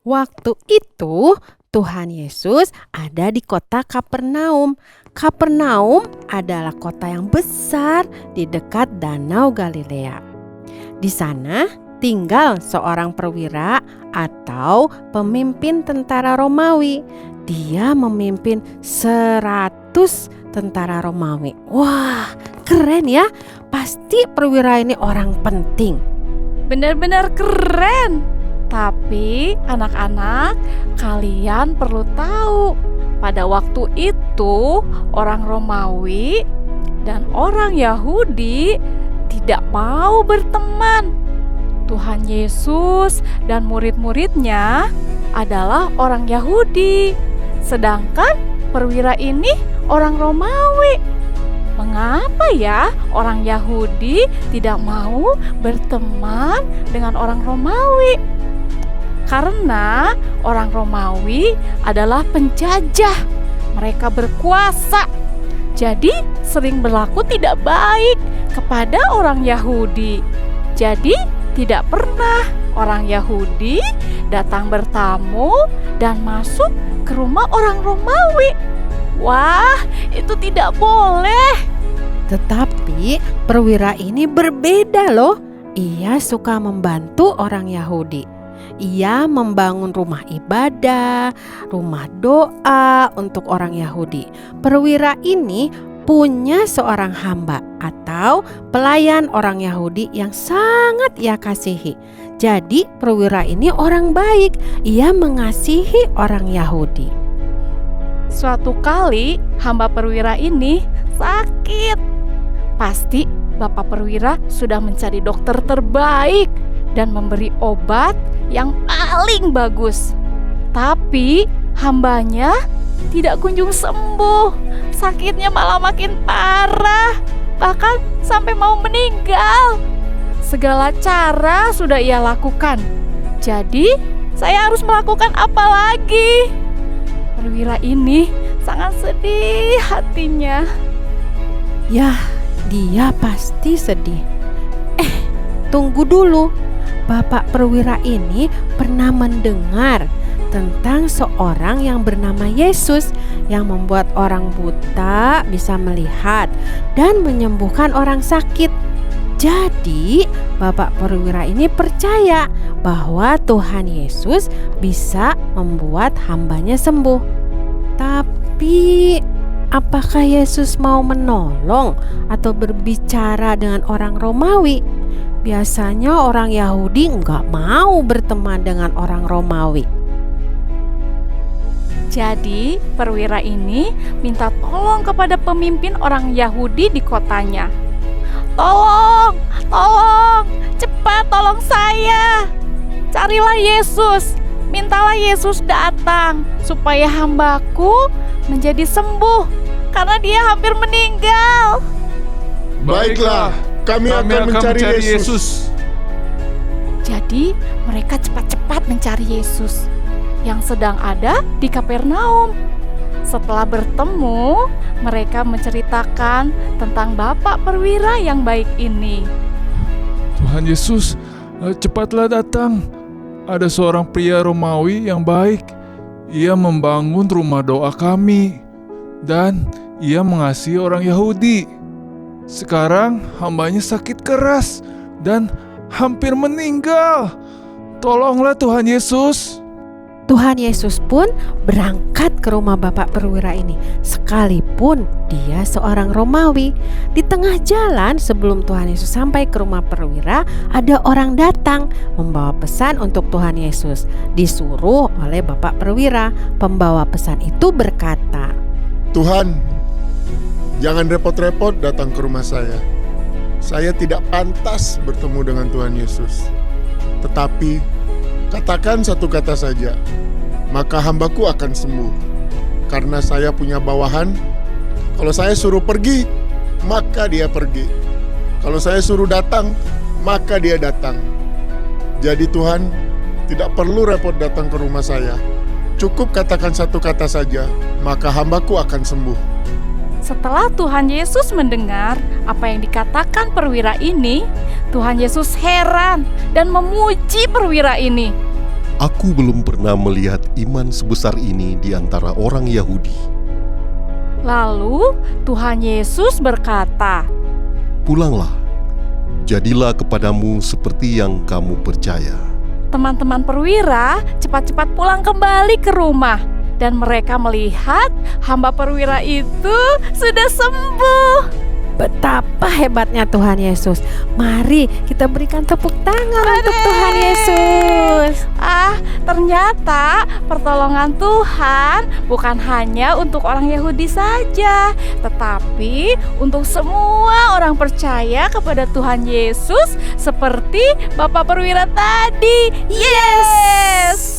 Waktu itu Tuhan Yesus ada di kota Kapernaum. Kapernaum adalah kota yang besar di dekat Danau Galilea. Di sana tinggal seorang perwira atau pemimpin tentara Romawi. Dia memimpin 100 tentara Romawi. Wah, keren ya. Pasti perwira ini orang penting. Benar-benar keren. Tapi anak-anak, kalian perlu tahu, pada waktu itu orang Romawi dan orang Yahudi tidak mau berteman. Tuhan Yesus dan murid-muridnya adalah orang Yahudi, sedangkan perwira ini orang Romawi. Mengapa ya orang Yahudi tidak mau berteman dengan orang Romawi? Karena orang Romawi adalah penjajah. Mereka berkuasa. Jadi sering berlaku tidak baik kepada orang Yahudi. Jadi tidak pernah orang Yahudi datang bertamu dan masuk ke rumah orang Romawi. Wah, itu tidak boleh. Tetapi perwira ini berbeda loh. Ia suka membantu orang Yahudi. Ia membangun rumah ibadah, rumah doa untuk orang Yahudi. Perwira ini punya seorang hamba atau pelayan orang Yahudi yang sangat ia kasihi. Jadi perwira ini orang baik. Ia mengasihi orang Yahudi. Suatu kali hamba perwira ini sakit. Pasti Bapak perwira sudah mencari dokter terbaik dan memberi obat yang paling bagus. Tapi hambanya tidak kunjung sembuh. Sakitnya malah makin parah, bahkan sampai mau meninggal. Segala cara sudah ia lakukan. Jadi saya harus melakukan apa lagi? Perwira ini sangat sedih hatinya. Yah, dia pasti sedih. Tunggu dulu. Bapak perwira ini pernah mendengar tentang seorang yang bernama Yesus yang membuat orang buta bisa melihat dan menyembuhkan orang sakit. Jadi Bapak perwira ini percaya bahwa Tuhan Yesus bisa membuat hambanya sembuh. Tapi apakah Yesus mau menolong atau berbicara dengan orang Romawi? Biasanya orang Yahudi nggak mau berteman dengan orang Romawi. Jadi perwira ini minta tolong kepada pemimpin orang Yahudi di kotanya. Tolong, cepat tolong saya. Carilah Yesus, mintalah Yesus datang supaya hambaku menjadi sembuh karena dia hampir meninggal. Baiklah, kami akan mencari Yesus. Jadi mereka cepat-cepat mencari Yesus yang sedang ada di Kapernaum. Setelah bertemu, mereka menceritakan tentang Bapak perwira yang baik ini. Tuhan Yesus, cepatlah datang. Ada seorang pria Romawi yang baik. Ia membangun rumah doa kami dan ia mengasihi orang Yahudi. Sekarang hambanya sakit keras dan hampir meninggal. Tolonglah Tuhan Yesus. Tuhan Yesus pun berangkat ke rumah Bapak perwira ini, sekalipun dia seorang Romawi. Di tengah jalan sebelum Tuhan Yesus sampai ke rumah perwira, ada orang datang membawa pesan untuk Tuhan Yesus. Disuruh oleh Bapak perwira. Pembawa pesan itu berkata, Tuhan, jangan repot-repot datang ke rumah saya. Saya tidak pantas bertemu dengan Tuhan Yesus. Tetapi katakan satu kata saja, maka hambaku akan sembuh. Karena saya punya bawahan, kalau saya suruh pergi, maka dia pergi. Kalau saya suruh datang, maka dia datang. Jadi Tuhan, tidak perlu repot datang ke rumah saya. Cukup katakan satu kata saja, maka hambaku akan sembuh. Setelah Tuhan Yesus mendengar apa yang dikatakan perwira ini, Tuhan Yesus heran dan memuji perwira ini. Aku belum pernah melihat iman sebesar ini di antara orang Yahudi. Lalu Tuhan Yesus berkata, Pulanglah, jadilah kepadamu seperti yang kamu percaya. teman-teman perwira cepat-cepat pulang kembali ke rumah. Dan mereka melihat hamba perwira itu sudah sembuh. Betapa hebatnya Tuhan Yesus. Mari kita berikan tepuk tangan untuk Tuhan Yesus. Ternyata pertolongan Tuhan bukan hanya untuk orang Yahudi saja, tetapi untuk semua orang percaya kepada Tuhan Yesus seperti Bapak Perwira tadi. Yes!